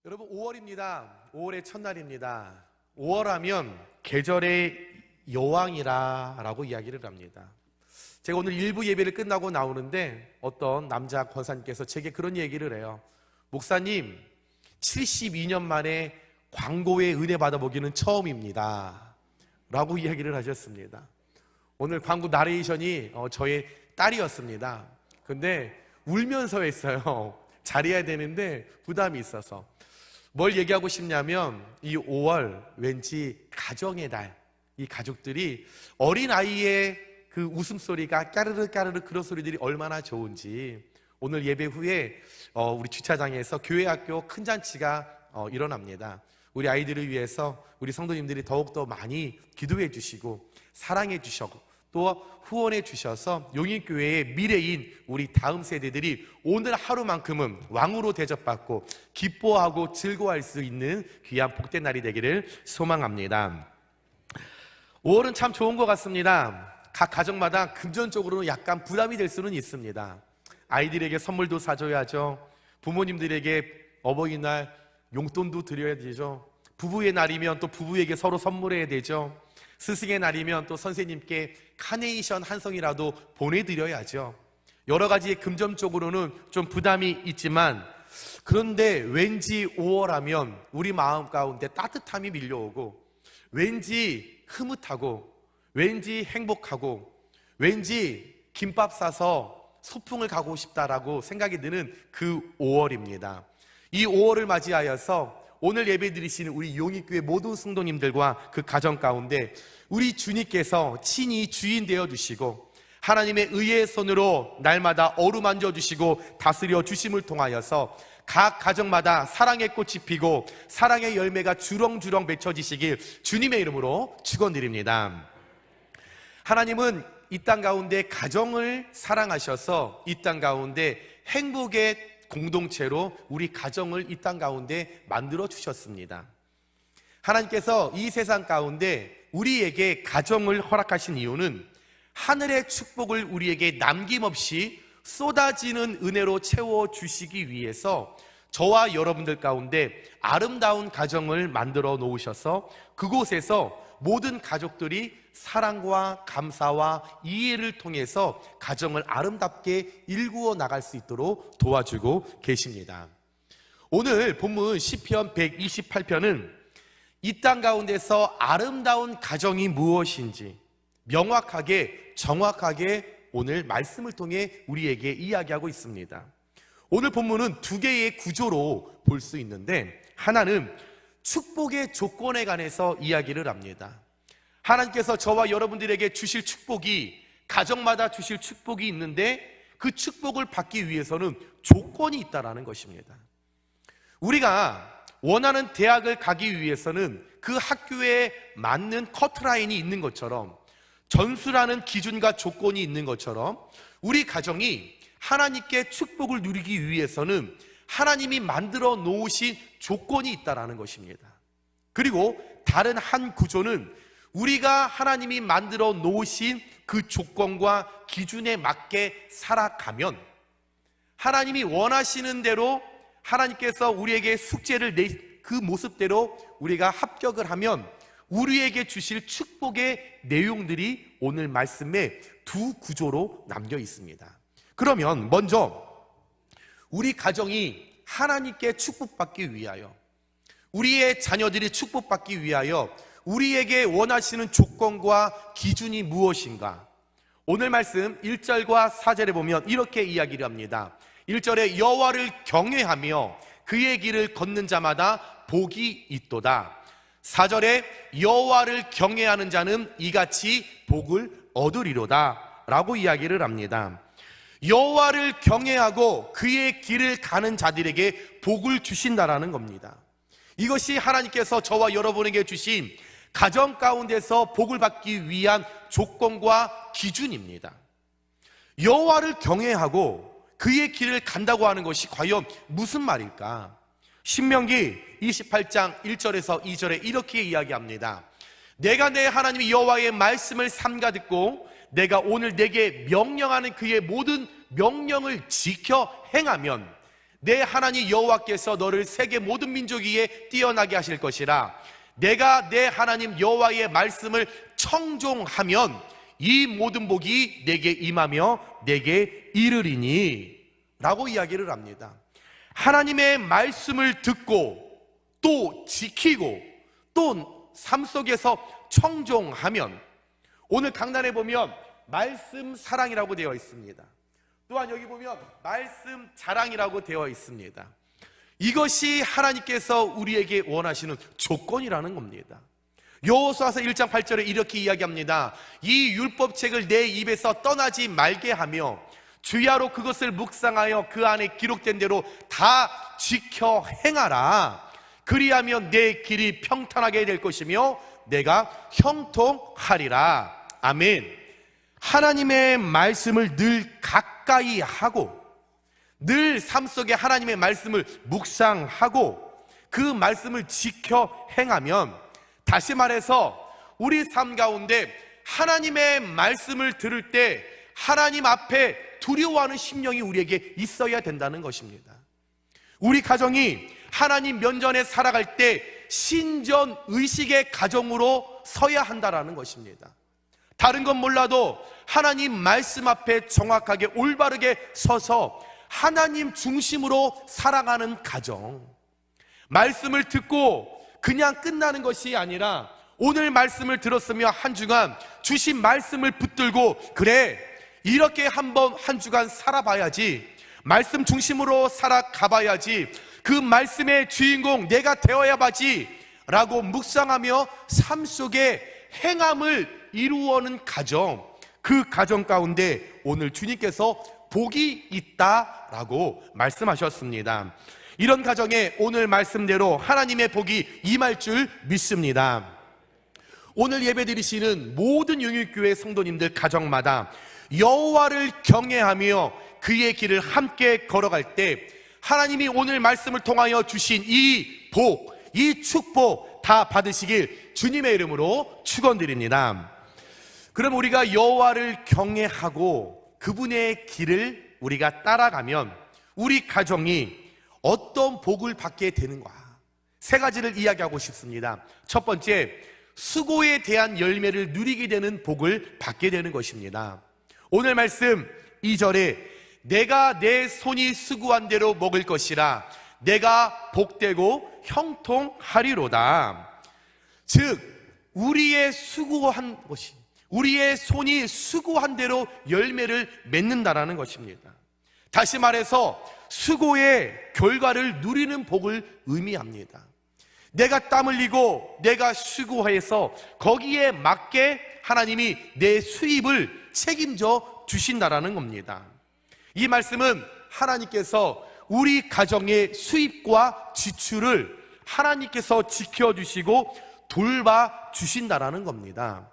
여러분, 5월입니다. 5월의 첫날입니다. 5월하면 계절의 여왕이라고 이야기를 합니다. 제가 오늘 일부 예배를 끝나고 나오는데 어떤 남자 권사님께서 제게 그런 얘기를 해요. 목사님, 72년 만에 광고에 은혜 받아보기는 처음입니다 라고 이야기를 하셨습니다. 오늘 광고 나레이션이 저의 딸이었습니다. 근데 울면서 했어요. 잘해야 되는데 부담이 있어서. 뭘 얘기하고 싶냐면 이 5월 왠지 가정의 달, 이 가족들이 어린아이의 그 웃음소리가 까르르 까르르 그런 소리들이 얼마나 좋은지, 오늘 예배 후에 우리 주차장에서 교회학교 큰 잔치가 일어납니다. 우리 아이들을 위해서 우리 성도님들이 더욱더 많이 기도해 주시고 사랑해 주시고 또 후원해 주셔서 용인교회의 미래인 우리 다음 세대들이 오늘 하루만큼은 왕으로 대접받고 기뻐하고 즐거워할 수 있는 귀한 복된 날이 되기를 소망합니다. 5월은 참 좋은 것 같습니다. 각 가정마다 금전적으로는 약간 부담이 될 수는 있습니다. 아이들에게 선물도 사줘야죠. 부모님들에게 어버이날 용돈도 드려야 되죠. 부부의 날이면 또 부부에게 서로 선물해야 되죠. 스승의 날이면 또 선생님께 카네이션 한 송이라도 보내드려야죠. 여러 가지 금전적으로는 좀 부담이 있지만, 그런데 왠지 5월 하면 우리 마음 가운데 따뜻함이 밀려오고, 왠지 흐뭇하고, 왠지 행복하고, 왠지 김밥 싸서 소풍을 가고 싶다라고 생각이 드는 그 5월입니다. 이 5월을 맞이하여서 오늘 예배 드리시는 우리 용인교회 모든 성도님들과 그 가정 가운데 우리 주님께서 친히 주인 되어 주시고 하나님의 의의 손으로 날마다 어루만져 주시고 다스려 주심을 통하여서 각 가정마다 사랑의 꽃이 피고 사랑의 열매가 주렁주렁 맺혀지시길 주님의 이름으로 축원드립니다. 하나님은 이 땅 가운데 가정을 사랑하셔서 이 땅 가운데 행복의 공동체로 우리 가정을 이 땅 가운데 만들어 주셨습니다. 하나님께서 이 세상 가운데 우리에게 가정을 허락하신 이유는 하늘의 축복을 우리에게 남김없이 쏟아지는 은혜로 채워주시기 위해서 저와 여러분들 가운데 아름다운 가정을 만들어 놓으셔서 그곳에서 모든 가족들이 사랑과 감사와 이해를 통해서 가정을 아름답게 일구어 나갈 수 있도록 도와주고 계십니다. 오늘 본문 시편 128편은 이 땅 가운데서 아름다운 가정이 무엇인지 명확하게 정확하게 오늘 말씀을 통해 우리에게 이야기하고 있습니다. 오늘 본문은 두 개의 구조로 볼 수 있는데, 하나는 축복의 조건에 관해서 이야기를 합니다. 하나님께서 저와 여러분들에게 주실 축복이, 가정마다 주실 축복이 있는데 그 축복을 받기 위해서는 조건이 있다는 것입니다. 우리가 원하는 대학을 가기 위해서는 그 학교에 맞는 커트라인이 있는 것처럼, 전수라는 기준과 조건이 있는 것처럼 우리 가정이 하나님께 축복을 누리기 위해서는 하나님이 만들어 놓으신 조건이 있다는 것입니다. 그리고 다른 한 구조는 우리가 하나님이 만들어 놓으신 그 조건과 기준에 맞게 살아가면, 하나님이 원하시는 대로 하나님께서 우리에게 숙제를 그 모습대로 우리가 합격을 하면 우리에게 주실 축복의 내용들이 오늘 말씀에 두 구조로 남겨 있습니다. 그러면 먼저 우리 가정이 하나님께 축복받기 위하여, 우리의 자녀들이 축복받기 위하여 우리에게 원하시는 조건과 기준이 무엇인가? 오늘 말씀 1절과 4절에 보면 이렇게 이야기를 합니다. 1절에 여호와를 경외하며 그의 길을 걷는 자마다 복이 있도다. 4절에 여호와를 경외하는 자는 이같이 복을 얻으리로다 라고 이야기를 합니다. 여호와를 경외하고 그의 길을 가는 자들에게 복을 주신다라는 겁니다. 이것이 하나님께서 저와 여러분에게 주신 가정 가운데서 복을 받기 위한 조건과 기준입니다. 여호와를 경외하고 그의 길을 간다고 하는 것이 과연 무슨 말일까? 신명기 28장 1절에서 2절에 이렇게 이야기합니다. 내가 내 하나님 여호와의 말씀을 삼가 듣고 내가 오늘 내게 명령하는 그의 모든 명령을 지켜 행하면 내 하나님 여호와께서 너를 세계 모든 민족 위에 뛰어나게 하실 것이라. 내가 내 하나님 여호와의 말씀을 청종하면 이 모든 복이 내게 임하며 내게 이르리니 라고 이야기를 합니다. 하나님의 말씀을 듣고 또 지키고 또 삶 속에서 청종하면, 오늘 강단에 보면 말씀 사랑이라고 되어 있습니다. 또한 여기 보면 말씀 자랑이라고 되어 있습니다. 이것이 하나님께서 우리에게 원하시는 조건이라는 겁니다. 여호수아서 1장 8절에 이렇게 이야기합니다. 이 율법책을 내 입에서 떠나지 말게 하며 주야로 그것을 묵상하여 그 안에 기록된 대로 다 지켜 행하라. 그리하면 내 길이 평탄하게 될 것이며 내가 형통하리라. 아멘. 하나님의 말씀을 늘 가까이 하고 늘 삶 속에 하나님의 말씀을 묵상하고 그 말씀을 지켜 행하면, 다시 말해서 우리 삶 가운데 하나님의 말씀을 들을 때 하나님 앞에 두려워하는 심령이 우리에게 있어야 된다는 것입니다. 우리 가정이 하나님 면전에 살아갈 때 신전 의식의 가정으로 서야 한다는 것입니다. 다른 건 몰라도 하나님 말씀 앞에 정확하게 올바르게 서서 하나님 중심으로 살아가는 가정, 말씀을 듣고 그냥 끝나는 것이 아니라 오늘 말씀을 들었으며 한 주간 주신 말씀을 붙들고, 그래 이렇게 한번 한 주간 살아봐야지, 말씀 중심으로 살아가봐야지, 그 말씀의 주인공 내가 되어야 하지 라고 묵상하며 삶 속에 행함을 이루어는 가정, 그 가정 가운데 오늘 주님께서 복이 있다라고 말씀하셨습니다. 이런 가정에 오늘 말씀대로 하나님의 복이 임할 줄 믿습니다. 오늘 예배 드리시는 모든 영육교회 성도님들 가정마다 여호와를 경외하며 그의 길을 함께 걸어갈 때 하나님이 오늘 말씀을 통하여 주신 이 복, 이 축복 다 받으시길 주님의 이름으로 축원드립니다. 그럼 우리가 여호와를 경외하고 그분의 길을 우리가 따라가면 우리 가정이 어떤 복을 받게 되는가? 세 가지를 이야기하고 싶습니다. 첫 번째, 수고에 대한 열매를 누리게 되는 복을 받게 되는 것입니다. 오늘 말씀 2절에 내가 내 손이 수고한 대로 먹을 것이라 내가 복되고 형통하리로다. 즉 우리의 수고한 것이, 우리의 손이 수고한 대로 열매를 맺는다라는 것입니다. 다시 말해서 수고의 결과를 누리는 복을 의미합니다. 내가 땀 흘리고 내가 수고해서 거기에 맞게 하나님이 내 수입을 책임져 주신다라는 겁니다. 이 말씀은 하나님께서 우리 가정의 수입과 지출을 하나님께서 지켜주시고 돌봐주신다라는 겁니다.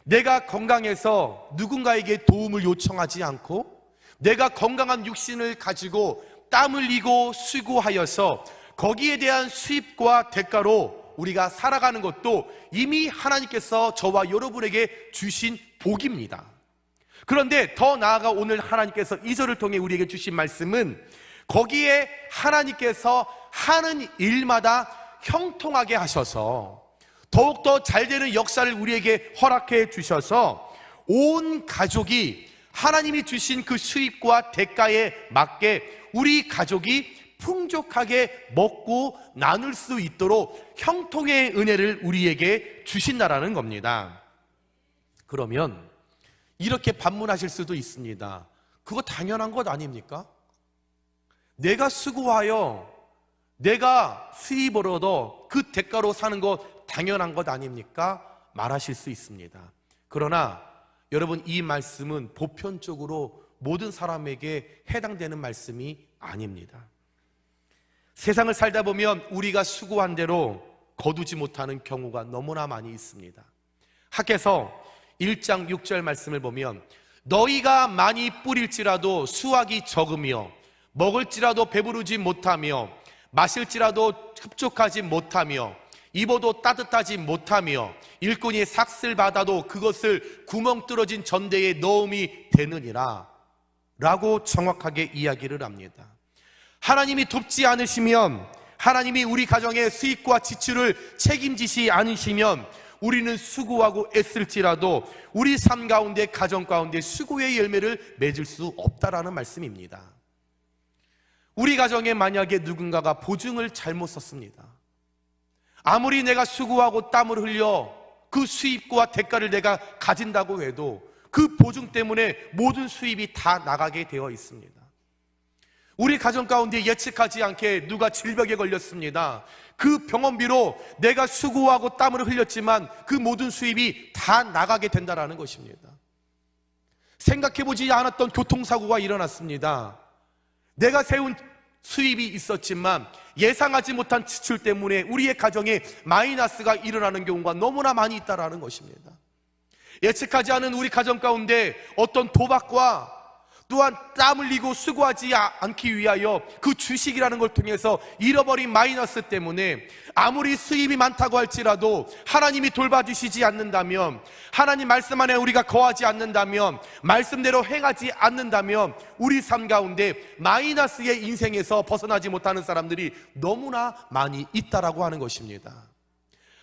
내가 건강해서 누군가에게 도움을 요청하지 않고 내가 건강한 육신을 가지고 땀 흘리고 수고하여서 거기에 대한 수입과 대가로 우리가 살아가는 것도 이미 하나님께서 저와 여러분에게 주신 복입니다. 그런데 더 나아가 오늘 하나님께서 이 절을 통해 우리에게 주신 말씀은 거기에 하나님께서 하는 일마다 형통하게 하셔서 더욱더 잘되는 역사를 우리에게 허락해 주셔서 온 가족이 하나님이 주신 그 수입과 대가에 맞게 우리 가족이 풍족하게 먹고 나눌 수 있도록 형통의 은혜를 우리에게 주신다라는 겁니다. 그러면 이렇게 반문하실 수도 있습니다. 그거 당연한 것 아닙니까? 내가 수고하여 내가 수입을 얻어 그 대가로 사는 것 당연한 것 아닙니까? 말하실 수 있습니다. 그러나 여러분, 이 말씀은 보편적으로 모든 사람에게 해당되는 말씀이 아닙니다. 세상을 살다 보면 우리가 수고한 대로 거두지 못하는 경우가 너무나 많이 있습니다. 학개서 1장 6절 말씀을 보면 너희가 많이 뿌릴지라도 수확이 적으며 먹을지라도 배부르지 못하며 마실지라도 흡족하지 못하며 입어도 따뜻하지 못하며 일꾼이 삭슬 받아도 그것을 구멍 뚫어진 전대에 넣음이 되느니라 라고 정확하게 이야기를 합니다. 하나님이 돕지 않으시면, 하나님이 우리 가정의 수입과 지출을 책임지시 않으시면 우리는 수고하고 애쓸지라도 우리 삶 가운데, 가정 가운데 수고의 열매를 맺을 수 없다라는 말씀입니다. 우리 가정에 만약에 누군가가 보증을 잘못 썼습니다. 아무리 내가 수고하고 땀을 흘려 그 수입과 대가를 내가 가진다고 해도 그 보증 때문에 모든 수입이 다 나가게 되어 있습니다. 우리 가정 가운데 예측하지 않게 누가 질병에 걸렸습니다. 그 병원비로 내가 수고하고 땀을 흘렸지만 그 모든 수입이 다 나가게 된다는 것입니다. 생각해보지 않았던 교통사고가 일어났습니다. 내가 세운 수입이 있었지만 예상하지 못한 지출 때문에 우리의 가정에 마이너스가 일어나는 경우가 너무나 많이 있다는 것입니다. 예측하지 않은 우리 가정 가운데 어떤 도박과 또한 땀 흘리고 수고하지 않기 위하여 그 주식이라는 걸 통해서 잃어버린 마이너스 때문에 아무리 수입이 많다고 할지라도 하나님이 돌봐주시지 않는다면, 하나님 말씀 안에 우리가 거하지 않는다면, 말씀대로 행하지 않는다면 우리 삶 가운데 마이너스의 인생에서 벗어나지 못하는 사람들이 너무나 많이 있다라고 하는 것입니다.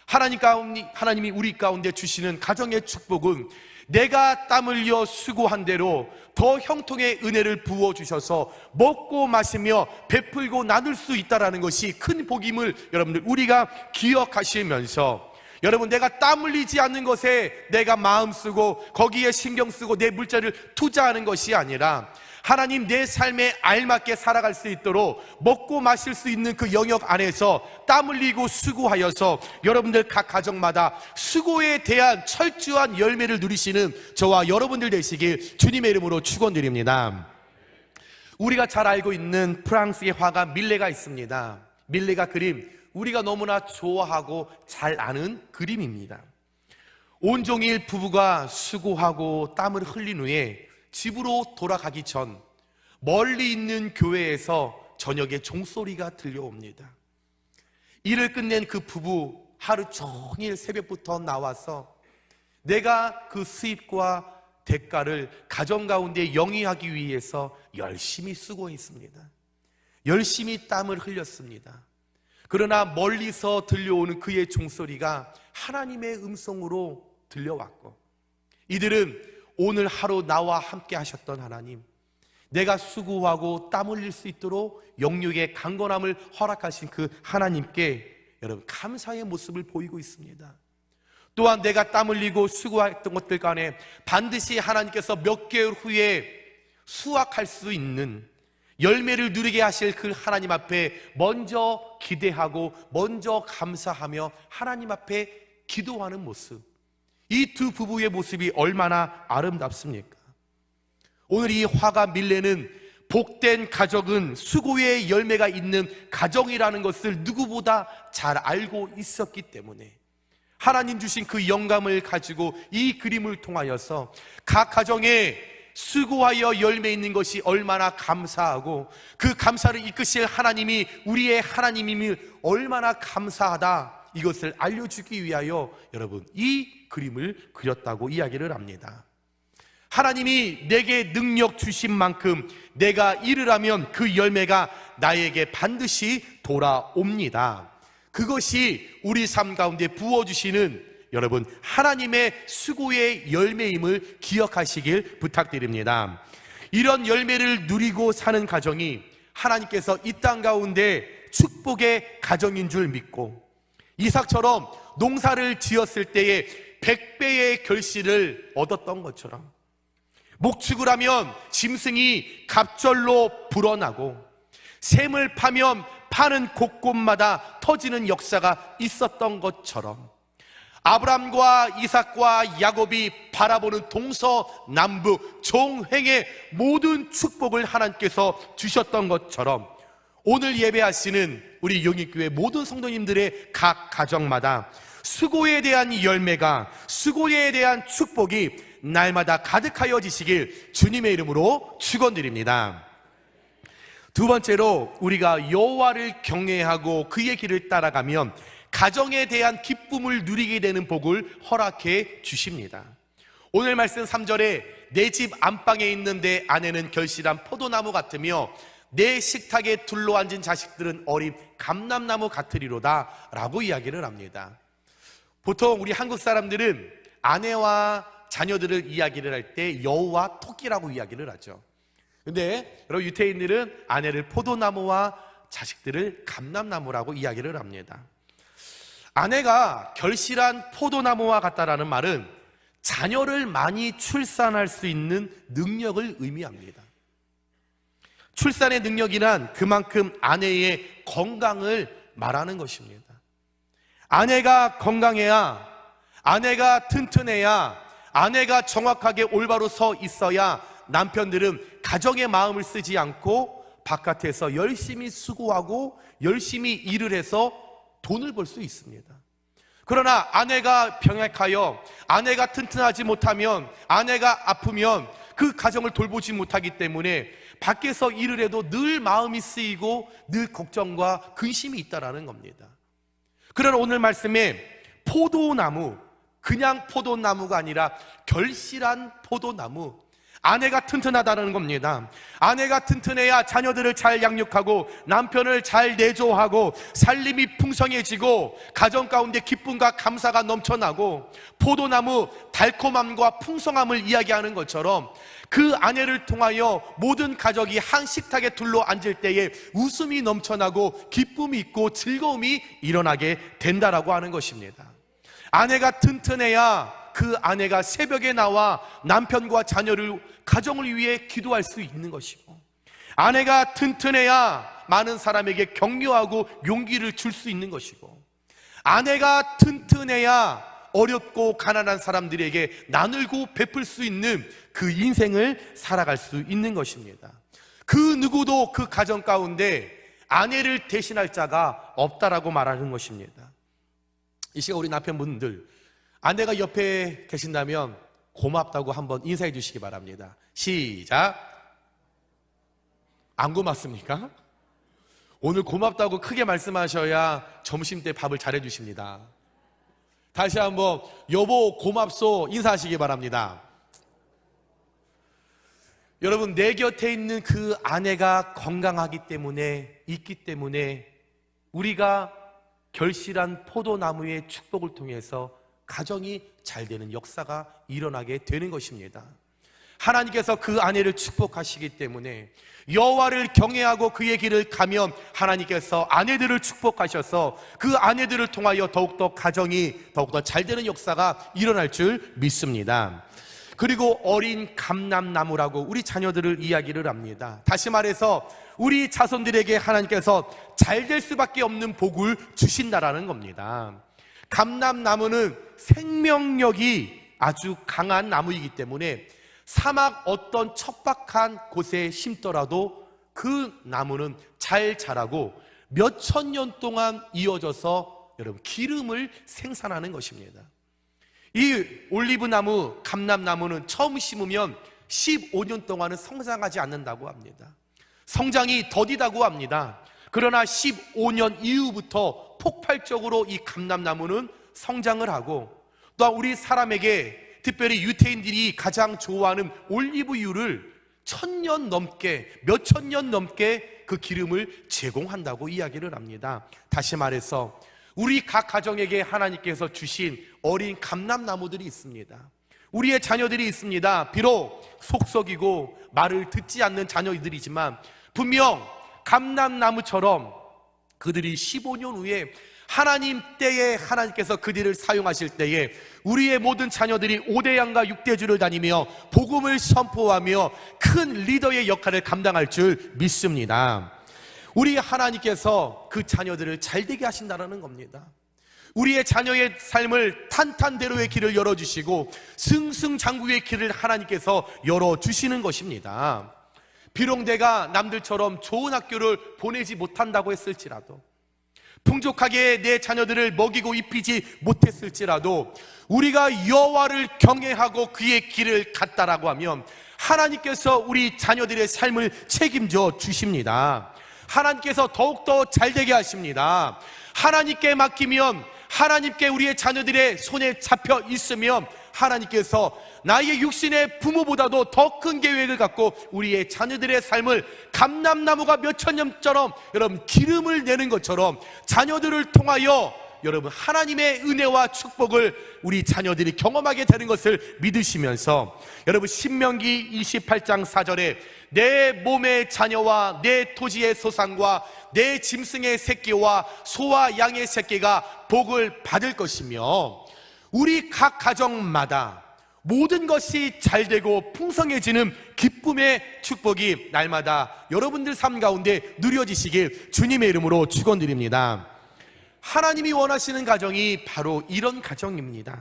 하나님이 우리 가운데 주시는 가정의 축복은 내가 땀 흘려 수고한 대로 더 형통의 은혜를 부어주셔서 먹고 마시며 베풀고 나눌 수 있다는 것이 큰 복임을 여러분들 우리가 기억하시면서, 여러분, 내가 땀 흘리지 않는 것에 내가 마음 쓰고 거기에 신경 쓰고 내 물자를 투자하는 것이 아니라 하나님 내 삶에 알맞게 살아갈 수 있도록 먹고 마실 수 있는 그 영역 안에서 땀 흘리고 수고하여서 여러분들 각 가정마다 수고에 대한 철저한 열매를 누리시는 저와 여러분들 되시길 주님의 이름으로 축원드립니다. 우리가 잘 알고 있는 프랑스의 화가 밀레가 있습니다. 밀레가 그림, 우리가 너무나 좋아하고 잘 아는 그림입니다. 온종일 부부가 수고하고 땀을 흘린 후에 집으로 돌아가기 전 멀리 있는 교회에서 저녁에 종소리가 들려옵니다. 일을 끝낸 그 부부 하루 종일 새벽부터 나와서 내가 그 수입과 대가를 가정 가운데 영위하기 위해서 열심히 수고했습니다. 열심히 땀을 흘렸습니다. 그러나 멀리서 들려오는 그의 종소리가 하나님의 음성으로 들려왔고, 이들은 오늘 하루 나와 함께 하셨던 하나님, 내가 수고하고 땀 흘릴 수 있도록 영육의 강건함을 허락하신 그 하나님께 여러분 감사의 모습을 보이고 있습니다. 또한 내가 땀 흘리고 수고했던 것들 간에 반드시 하나님께서 몇 개월 후에 수확할 수 있는 열매를 누리게 하실 그 하나님 앞에 먼저 기대하고 먼저 감사하며 하나님 앞에 기도하는 모습, 이 두 부부의 모습이 얼마나 아름답습니까? 오늘 이 화가 밀레는 복된 가정은 수고의 열매가 있는 가정이라는 것을 누구보다 잘 알고 있었기 때문에 하나님 주신 그 영감을 가지고 이 그림을 통하여서 각 가정에 수고하여 열매 있는 것이 얼마나 감사하고 그 감사를 이끄실 하나님이 우리의 하나님임을 얼마나 감사하다, 이것을 알려주기 위하여 여러분 이 그림을 그렸다고 이야기를 합니다. 하나님이 내게 능력 주신 만큼 내가 일을 하면 그 열매가 나에게 반드시 돌아옵니다. 그것이 우리 삶 가운데 부어주시는 여러분 하나님의 수고의 열매임을 기억하시길 부탁드립니다. 이런 열매를 누리고 사는 가정이 하나님께서 이 땅 가운데 축복의 가정인 줄 믿고, 이삭처럼 농사를 지었을 때에 100배의 결실을 얻었던 것처럼 목축을 하면 짐승이 갑절로 불어나고 샘을 파면 파는 곳곳마다 터지는 역사가 있었던 것처럼 아브람과 이삭과 야곱이 바라보는 동서남북 종횡의 모든 축복을 하나님께서 주셨던 것처럼 오늘 예배하시는 우리 영익교회 모든 성도님들의 각 가정마다 수고에 대한 열매가, 수고에 대한 축복이 날마다 가득하여 지시길 주님의 이름으로 축원드립니다. 두 번째로 우리가 여호와를 경외하고 그의 길을 따라가면 가정에 대한 기쁨을 누리게 되는 복을 허락해 주십니다. 오늘 말씀 3절에 내 집 안방에 있는 내 아내는 결실한 포도나무 같으며 내 식탁에 둘러앉은 자식들은 어린 감람나무 같으리로다 라고 이야기를 합니다. 보통 우리 한국 사람들은 아내와 자녀들을 이야기를 할 때 여우와 토끼라고 이야기를 하죠. 근데 여러분, 유태인들은 아내를 포도나무와 자식들을 감람나무라고 이야기를 합니다. 아내가 결실한 포도나무와 같다라는 말은 자녀를 많이 출산할 수 있는 능력을 의미합니다. 출산의 능력이란 그만큼 아내의 건강을 말하는 것입니다. 아내가 건강해야, 아내가 튼튼해야, 아내가 정확하게 올바로 서 있어야 남편들은 가정의 마음을 쓰지 않고 바깥에서 열심히 수고하고 열심히 일을 해서 돈을 벌 수 있습니다. 그러나 아내가 병약하여, 아내가 튼튼하지 못하면, 아내가 아프면 그 가정을 돌보지 못하기 때문에 밖에서 일을 해도 늘 마음이 쓰이고 늘 걱정과 근심이 있다라는 겁니다. 그러나 오늘 말씀에 포도나무, 그냥 포도나무가 아니라 결실한 포도나무, 아내가 튼튼하다는 겁니다. 아내가 튼튼해야 자녀들을 잘 양육하고 남편을 잘 내조하고 살림이 풍성해지고 가정 가운데 기쁨과 감사가 넘쳐나고 포도나무 달콤함과 풍성함을 이야기하는 것처럼 그 아내를 통하여 모든 가족이 한 식탁에 둘러 앉을 때에 웃음이 넘쳐나고 기쁨이 있고 즐거움이 일어나게 된다라고 하는 것입니다. 아내가 튼튼해야 그 아내가 새벽에 나와 남편과 자녀를, 가정을 위해 기도할 수 있는 것이고, 아내가 튼튼해야 많은 사람에게 격려하고 용기를 줄 수 있는 것이고, 아내가 튼튼해야 어렵고 가난한 사람들에게 나누고 베풀 수 있는 그 인생을 살아갈 수 있는 것입니다. 그 누구도 그 가정 가운데 아내를 대신할 자가 없다라고 말하는 것입니다. 이 시간 우리 남편분들, 아내가 옆에 계신다면 고맙다고 한번 인사해 주시기 바랍니다. 시작. 안 고맙습니까? 오늘 고맙다고 크게 말씀하셔야 점심때 밥을 잘해 주십니다. 다시 한번 여보 고맙소 인사하시기 바랍니다. 여러분, 내 곁에 있는 그 아내가 건강하기 때문에, 있기 때문에 우리가 결실한 포도나무의 축복을 통해서 가정이 잘 되는 역사가 일어나게 되는 것입니다. 하나님께서 그 아내를 축복하시기 때문에 여호와를 경외하고 그의 길을 가면 하나님께서 아내들을 축복하셔서 그 아내들을 통하여 더욱더 가정이 더욱더 잘 되는 역사가 일어날 줄 믿습니다. 그리고 어린 감람나무라고 우리 자녀들을 이야기를 합니다. 다시 말해서 우리 자손들에게 하나님께서 잘 될 수밖에 없는 복을 주신다라는 겁니다. 감람나무는 생명력이 아주 강한 나무이기 때문에 사막 어떤 척박한 곳에 심더라도 그 나무는 잘 자라고 몇천 년 동안 이어져서 여러분 기름을 생산하는 것입니다. 이 올리브나무, 감람나무는 처음 심으면 15년 동안은 성장하지 않는다고 합니다. 성장이 더디다고 합니다. 그러나 15년 이후부터 폭발적으로 이 감람나무는 성장을 하고, 또한 우리 사람에게, 특별히 유태인들이 가장 좋아하는 올리브유를 1000년 넘게, 몇천 년 넘게 그 기름을 제공한다고 이야기를 합니다. 다시 말해서 우리 각 가정에게 하나님께서 주신 어린 감람나무들이 있습니다. 우리의 자녀들이 있습니다. 비록 속썩이고 말을 듣지 않는 자녀들이지만 분명 감람나무처럼 그들이 15년 후에 하나님 때에 하나님께서 그들을 사용하실 때에 우리의 모든 자녀들이 5대 양과 6대 주를 다니며 복음을 선포하며 큰 리더의 역할을 감당할 줄 믿습니다. 우리 하나님께서 그 자녀들을 잘되게 하신다는 겁니다. 우리의 자녀의 삶을 탄탄대로의 길을 열어주시고 승승장구의 길을 하나님께서 열어주시는 것입니다. 비록 내가 남들처럼 좋은 학교를 보내지 못한다고 했을지라도, 풍족하게 내 자녀들을 먹이고 입히지 못했을지라도 우리가 여호와를 경외하고 그의 길을 갔다라고 하면 하나님께서 우리 자녀들의 삶을 책임져 주십니다. 하나님께서 더욱더 잘되게 하십니다. 하나님께 맡기면, 하나님께 우리의 자녀들의 손에 잡혀 있으면 하나님께서 나의 육신의 부모보다도 더 큰 계획을 갖고 우리의 자녀들의 삶을 감람나무가 몇천 년처럼 여러분 기름을 내는 것처럼 자녀들을 통하여 여러분 하나님의 은혜와 축복을 우리 자녀들이 경험하게 되는 것을 믿으시면서 여러분 신명기 28장 4절에 내 몸의 자녀와 내 토지의 소산과 내 짐승의 새끼와 소와 양의 새끼가 복을 받을 것이며 우리 각 가정마다 모든 것이 잘되고 풍성해지는 기쁨의 축복이 날마다 여러분들 삶 가운데 누려지시길 주님의 이름으로 축원드립니다. 하나님이 원하시는 가정이 바로 이런 가정입니다.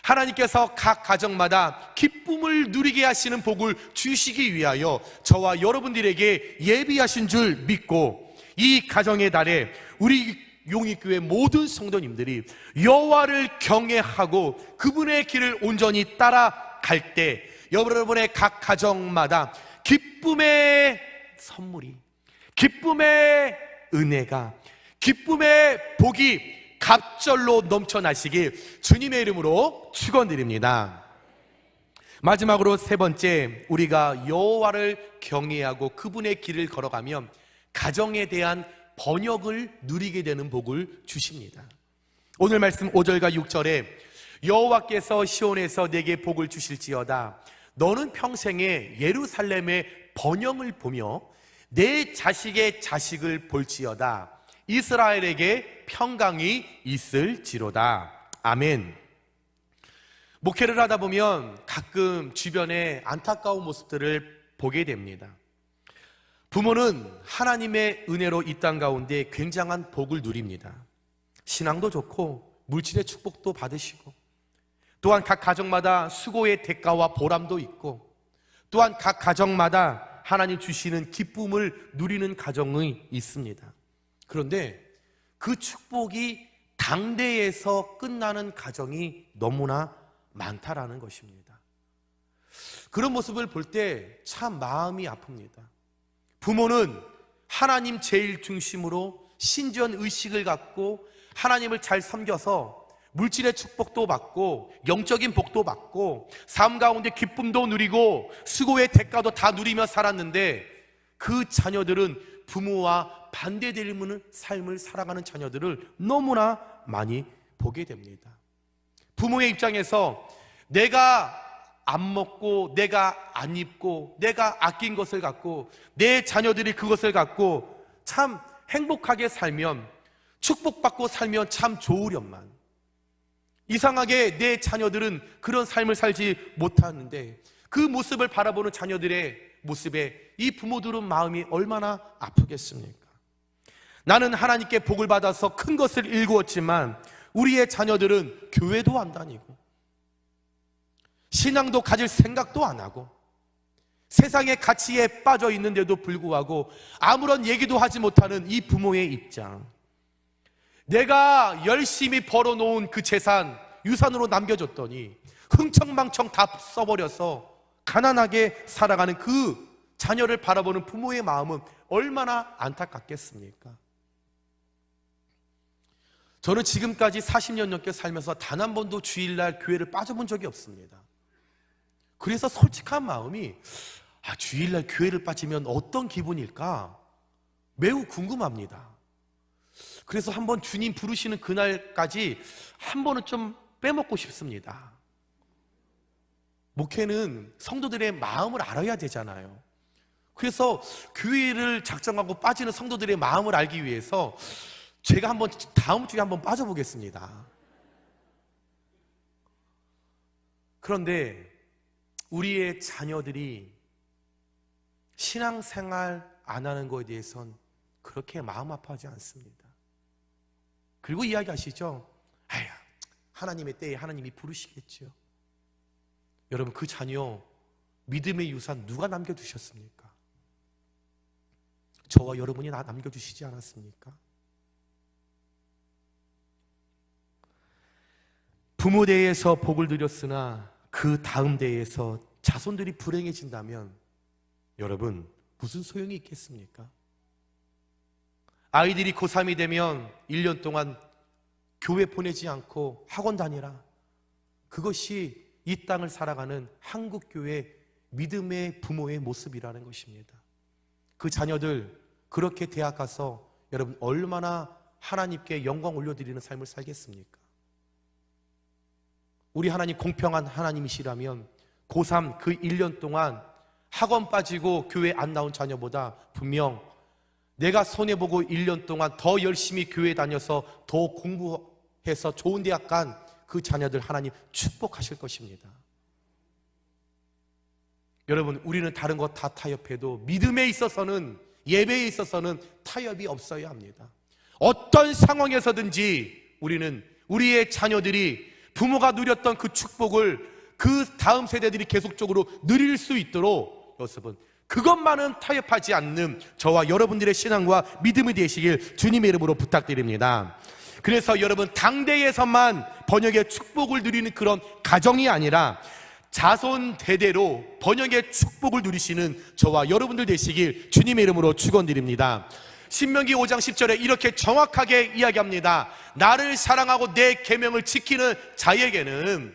하나님께서 각 가정마다 기쁨을 누리게 하시는 복을 주시기 위하여 저와 여러분들에게 예비하신 줄 믿고 이 가정의 달에 우리 용익교회 모든 성도님들이 여호와를 경외하고 그분의 길을 온전히 따라갈 때 여러분의 각 가정마다 기쁨의 선물이, 기쁨의 은혜가, 기쁨의 복이 갑절로 넘쳐나시길 주님의 이름으로 축원드립니다. 마지막으로 세 번째, 우리가 여호와를 경외하고 그분의 길을 걸어가면 가정에 대한 번영을 누리게 되는 복을 주십니다. 오늘 말씀 5절과 6절에 여호와께서 시온에서 내게 복을 주실지어다. 너는 평생에 예루살렘의 번영을 보며 내 자식의 자식을 볼지어다. 이스라엘에게 평강이 있을지로다. 아멘. 목회를 하다 보면 가끔 주변에 안타까운 모습들을 보게 됩니다. 부모는 하나님의 은혜로 이 땅 가운데 굉장한 복을 누립니다. 신앙도 좋고 물질의 축복도 받으시고 또한 각 가정마다 수고의 대가와 보람도 있고 또한 각 가정마다 하나님 주시는 기쁨을 누리는 가정이 있습니다. 그런데 그 축복이 당대에서 끝나는 가정이 너무나 많다라는 것입니다. 그런 모습을 볼 때 참 마음이 아픕니다. 부모는 하나님 제일 중심으로 신전 의식을 갖고 하나님을 잘 섬겨서 물질의 축복도 받고 영적인 복도 받고 삶 가운데 기쁨도 누리고 수고의 대가도 다 누리며 살았는데 그 자녀들은 부모와 반대되는 삶을 살아가는 자녀들을 너무나 많이 보게 됩니다. 부모의 입장에서 내가 안 먹고 내가 안 입고 내가 아낀 것을 갖고 내 자녀들이 그것을 갖고 참 행복하게 살면 축복받고 살면 참 좋으련만 이상하게 내 자녀들은 그런 삶을 살지 못하는데 그 모습을 바라보는 자녀들의 모습에 이 부모들은 마음이 얼마나 아프겠습니까? 나는 하나님께 복을 받아서 큰 것을 일구었지만 우리의 자녀들은 교회도 안 다니고 신앙도 가질 생각도 안 하고 세상의 가치에 빠져 있는데도 불구하고 아무런 얘기도 하지 못하는 이 부모의 입장. 내가 열심히 벌어놓은 그 재산 유산으로 남겨줬더니 흥청망청 다 써버려서 가난하게 살아가는 그 자녀를 바라보는 부모의 마음은 얼마나 안타깝겠습니까? 저는 지금까지 40년 넘게 살면서 단 한 번도 주일날 교회를 빠져본 적이 없습니다. 그래서 솔직한 마음이 주일날 교회를 빠지면 어떤 기분일까 매우 궁금합니다. 그래서 한번 주님 부르시는 그날까지 한 번은 좀 빼먹고 싶습니다. 목회는 성도들의 마음을 알아야 되잖아요. 그래서 교회를 작정하고 빠지는 성도들의 마음을 알기 위해서 제가 한번 다음 주에 한번 빠져보겠습니다. 그런데 우리의 자녀들이 신앙생활 안 하는 것에 대해서는 그렇게 마음 아파하지 않습니다. 그리고 이야기하시죠. 하나님의 때에 하나님이 부르시겠죠. 여러분, 그 자녀 믿음의 유산 누가 남겨두셨습니까? 저와 여러분이 남겨주시지 않았습니까? 부모 대에서 복을 누렸으나 그 다음 대에서 자손들이 불행해진다면 여러분 무슨 소용이 있겠습니까? 아이들이 고3이 되면 1년 동안 교회 보내지 않고 학원 다니라. 그것이 이 땅을 살아가는 한국교회 믿음의 부모의 모습이라는 것입니다. 그 자녀들 그렇게 대학 가서 여러분 얼마나 하나님께 영광 올려드리는 삶을 살겠습니까? 우리 하나님 공평한 하나님이시라면 고3 그 1년 동안 학원 빠지고 교회 안 나온 자녀보다 분명 내가 손해보고 1년 동안 더 열심히 교회 다녀서 더 공부해서 좋은 대학 간 그 자녀들 하나님 축복하실 것입니다. 여러분, 우리는 다른 것 다 타협해도 믿음에 있어서는, 예배에 있어서는 타협이 없어야 합니다. 어떤 상황에서든지 우리는 우리의 자녀들이 부모가 누렸던 그 축복을 그 다음 세대들이 계속적으로 누릴 수 있도록 여러분, 그것만은 타협하지 않는 저와 여러분들의 신앙과 믿음이 되시길 주님의 이름으로 부탁드립니다. 그래서 여러분, 당대에서만 번역의 축복을 누리는 그런 가정이 아니라 자손 대대로 번역의 축복을 누리시는 저와 여러분들 되시길 주님의 이름으로 축원드립니다. 신명기 5장 10절에 이렇게 정확하게 이야기합니다. 나를 사랑하고 내 계명을 지키는 자에게는,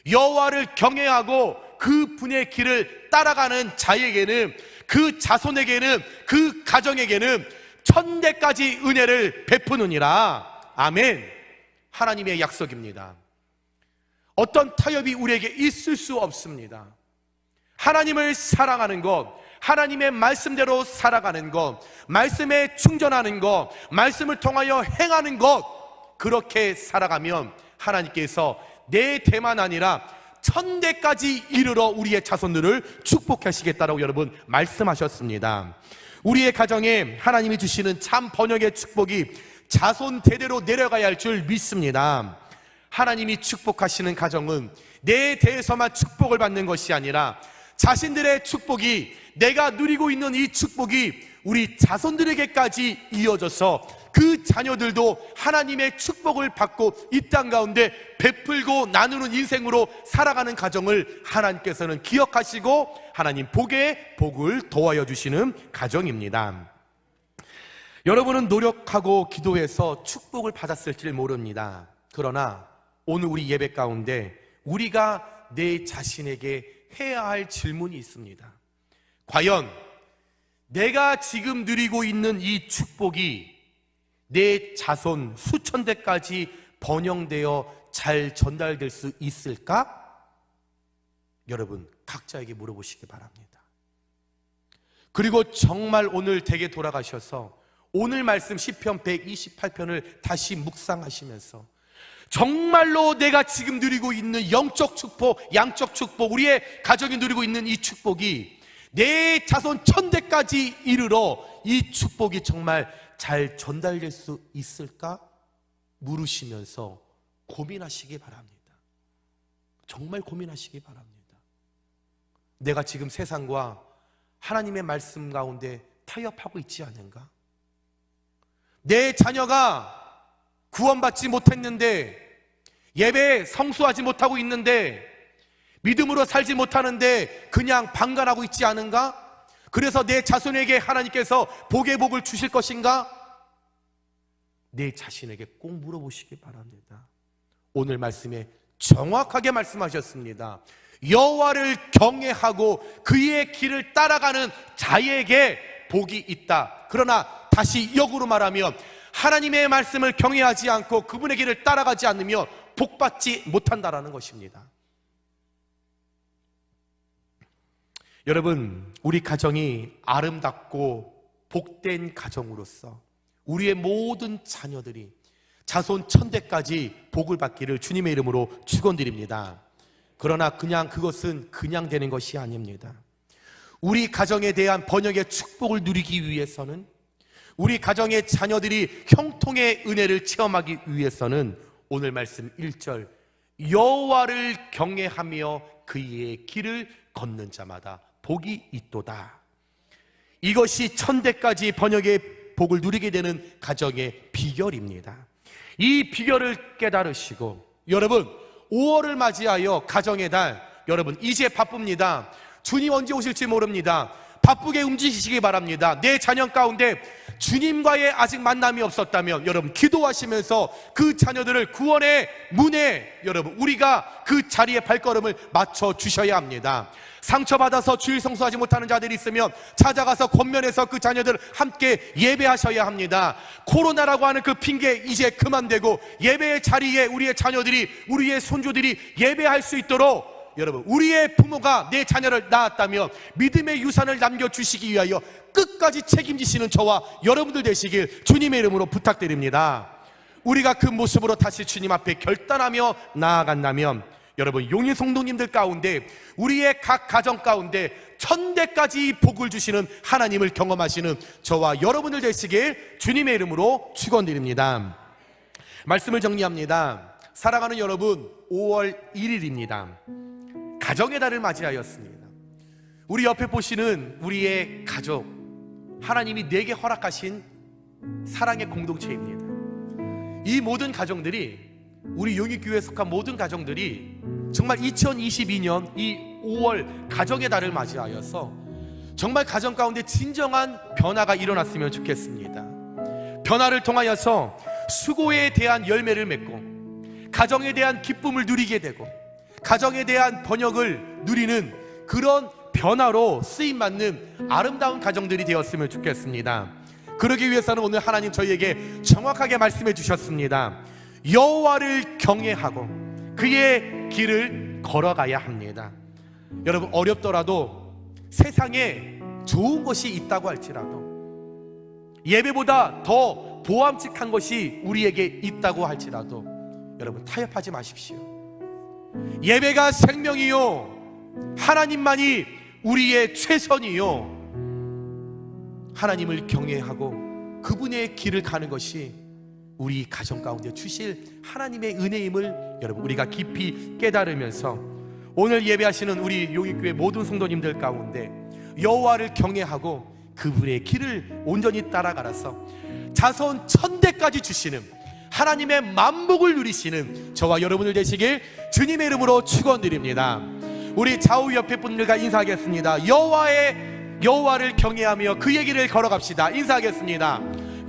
여호와를 경외하고 그 분의 길을 따라가는 자에게는, 그 자손에게는, 그 가정에게는 천대까지 은혜를 베푸느니라. 아멘. 하나님의 약속입니다. 어떤 타협이 우리에게 있을 수 없습니다. 하나님을 사랑하는 것, 하나님의 말씀대로 살아가는 것, 말씀에 충전하는 것, 말씀을 통하여 행하는 것, 그렇게 살아가면 하나님께서 내 대만 아니라 천대까지 이르러 우리의 자손들을 축복하시겠다라고 여러분 말씀하셨습니다. 우리의 가정에 하나님이 주시는 참 번역의 축복이 자손 대대로 내려가야 할 줄 믿습니다. 하나님이 축복하시는 가정은 내 대에서만 축복을 받는 것이 아니라 자신들의 축복이, 내가 누리고 있는 이 축복이 우리 자손들에게까지 이어져서 그 자녀들도 하나님의 축복을 받고 이 땅 가운데 베풀고 나누는 인생으로 살아가는 가정을 하나님께서는 기억하시고 하나님 복에 복을 더하여 주시는 가정입니다. 여러분은 노력하고 기도해서 축복을 받았을지 모릅니다. 그러나 오늘 우리 예배 가운데 우리가 내 자신에게 해야 할 질문이 있습니다. 과연 내가 지금 누리고 있는 이 축복이 내 자손 수천 대까지 번영되어 잘 전달될 수 있을까? 여러분, 각자에게 물어보시기 바랍니다. 그리고 정말 오늘 댁에 돌아가셔서 오늘 말씀 시편 128편을 다시 묵상하시면서 정말로 내가 지금 누리고 있는 영적 축복, 양적 축복, 우리의 가정이 누리고 있는 이 축복이 내 자손 천대까지 이르러 이 축복이 정말 잘 전달될 수 있을까? 물으시면서 고민하시기 바랍니다. 정말 고민하시기 바랍니다. 내가 지금 세상과 하나님의 말씀 가운데 타협하고 있지 않은가? 내 자녀가 구원받지 못했는데, 예배에 성수하지 못하고 있는데, 믿음으로 살지 못하는데 그냥 방관하고 있지 않은가? 그래서 내 자손에게 하나님께서 복의 복을 주실 것인가? 내 자신에게 꼭 물어보시기 바랍니다. 오늘 말씀에 정확하게 말씀하셨습니다. 여호와를 경외하고 그의 길을 따라가는 자에게 복이 있다. 그러나 다시 역으로 말하면 하나님의 말씀을 경외하지 않고 그분의 길을 따라가지 않으면 복받지 못한다라는 것입니다. 여러분, 우리 가정이 아름답고 복된 가정으로서 우리의 모든 자녀들이 자손 천대까지 복을 받기를 주님의 이름으로 축원드립니다. 그러나 그것은 그냥 되는 것이 아닙니다. 우리 가정에 대한 번역의 축복을 누리기 위해서는, 우리 가정의 자녀들이 형통의 은혜를 체험하기 위해서는 오늘 말씀 1절, 여호와를 경외하며 그의 길을 걷는 자마다 복이 있도다. 이것이 천대까지 번역의 복을 누리게 되는 가정의 비결입니다. 이 비결을 깨달으시고, 여러분 5월을 맞이하여 가정의 달, 여러분 이제 바쁩니다. 주님 언제 오실지 모릅니다. 바쁘게 움직이시기 바랍니다. 내 자녀 가운데 주님과의 아직 만남이 없었다면 여러분 기도하시면서 그 자녀들을 구원의 문에 여러분 우리가 그 자리에 발걸음을 맞춰 주셔야 합니다. 상처받아서 주일 성수하지 못하는 자들이 있으면 찾아가서 권면해서 그 자녀들을 함께 예배하셔야 합니다. 코로나라고 하는 그 핑계 이제 그만되고 예배의 자리에 우리의 자녀들이 우리의 손주들이 예배할 수 있도록 여러분 우리의 부모가 내 자녀를 낳았다면 믿음의 유산을 남겨주시기 위하여 끝까지 책임지시는 저와 여러분들 되시길 주님의 이름으로 부탁드립니다. 우리가 그 모습으로 다시 주님 앞에 결단하며 나아간다면 여러분 용인 성도님들 가운데 우리의 각 가정 가운데 1000대까지 복을 주시는 하나님을 경험하시는 저와 여러분들 되시길 주님의 이름으로 축원드립니다. 말씀을 정리합니다. 사랑하는 여러분, 5월 1일입니다. 가정의 달을 맞이하였습니다. 우리 옆에 보시는 우리의 가족, 하나님이 내게 허락하신 사랑의 공동체입니다. 이 모든 가정들이, 우리 용인교회에 속한 모든 가정들이 정말 2022년 이 5월 가정의 달을 맞이하여서 정말 가정 가운데 진정한 변화가 일어났으면 좋겠습니다. 변화를 통하여서 수고에 대한 열매를 맺고 가정에 대한 기쁨을 누리게 되고 가정에 대한 번영을 누리는 그런 변화로 쓰임받는 아름다운 가정들이 되었으면 좋겠습니다. 그러기 위해서는 오늘 하나님 저희에게 정확하게 말씀해 주셨습니다. 여호와를 경외하고 그의 길을 걸어가야 합니다. 여러분 어렵더라도 세상에 좋은 것이 있다고 할지라도 예배보다 더 보암직한 것이 우리에게 있다고 할지라도 여러분 타협하지 마십시오. 예배가 생명이요 하나님만이 우리의 최선이요 하나님을 경외하고 그분의 길을 가는 것이 우리 가정 가운데 주실 하나님의 은혜임을 여러분 우리가 깊이 깨달으면서 오늘 예배하시는 우리 용인교회 모든 성도님들 가운데 여호와를 경외하고 그분의 길을 온전히 따라가라서 자손 1000대까지 주시는 하나님의 만복을 누리시는 저와 여러분들 되시길 주님의 이름으로 축원드립니다. 우리 좌우 옆에 분들과 인사하겠습니다. 여호와를 경외하며 그의 길을 걸어갑시다. 인사하겠습니다.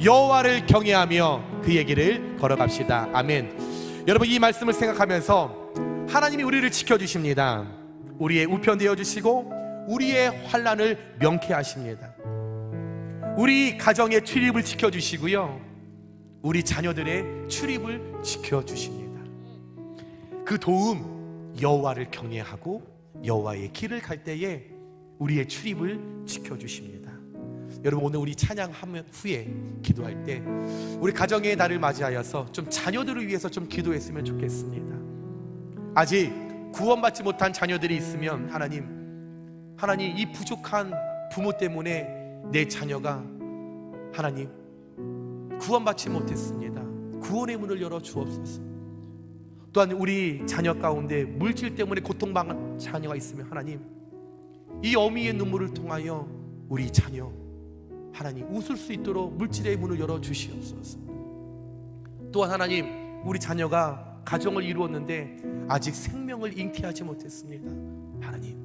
여호와를 경외하며 그의 길을 걸어갑시다. 아멘. 여러분 이 말씀을 생각하면서 하나님이 우리를 지켜주십니다. 우리의 우편 되어주시고 우리의 환난을 명쾌하십니다. 우리 가정의 출입을 지켜주시고요 우리 자녀들의 출입을 지켜주십니다. 그 도움 여호와를 경외하고 여호와의 길을 갈 때에 우리의 출입을 지켜주십니다. 여러분 오늘 우리 찬양하면 후에 기도할 때 우리 가정의 날을 맞이하여서 좀 자녀들을 위해서 좀 기도했으면 좋겠습니다. 아직 구원받지 못한 자녀들이 있으면 하나님 이 부족한 부모 때문에 내 자녀가 하나님 구원받지 못했습니다. 구원의 문을 열어 주옵소서. 또한 우리 자녀 가운데 물질 때문에 고통받는 자녀가 있으면 하나님 이 어미의 눈물을 통하여 우리 자녀 하나님 웃을 수 있도록 물질의 문을 열어 주시옵소서. 또한 하나님 우리 자녀가 가정을 이루었는데 아직 생명을 잉태하지 못했습니다. 하나님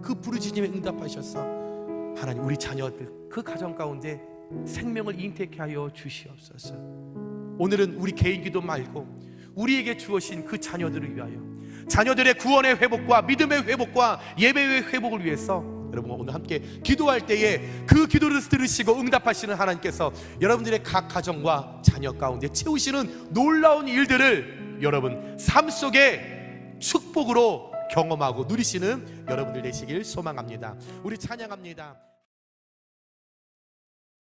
그 부르짖음에 응답하셔서 하나님 우리 자녀들 그 가정 가운데 생명을 잉태케 하여 주시옵소서. 오늘은 우리 개인 기도 말고 우리에게 주어진 그 자녀들을 위하여 자녀들의 구원의 회복과 믿음의 회복과 예배의 회복을 위해서 여러분 오늘 함께 기도할 때에 그 기도를 들으시고 응답하시는 하나님께서 여러분들의 각 가정과 자녀 가운데 채우시는 놀라운 일들을 여러분 삶 속에 축복으로 경험하고 누리시는 여러분들 되시길 소망합니다. 우리 찬양합니다.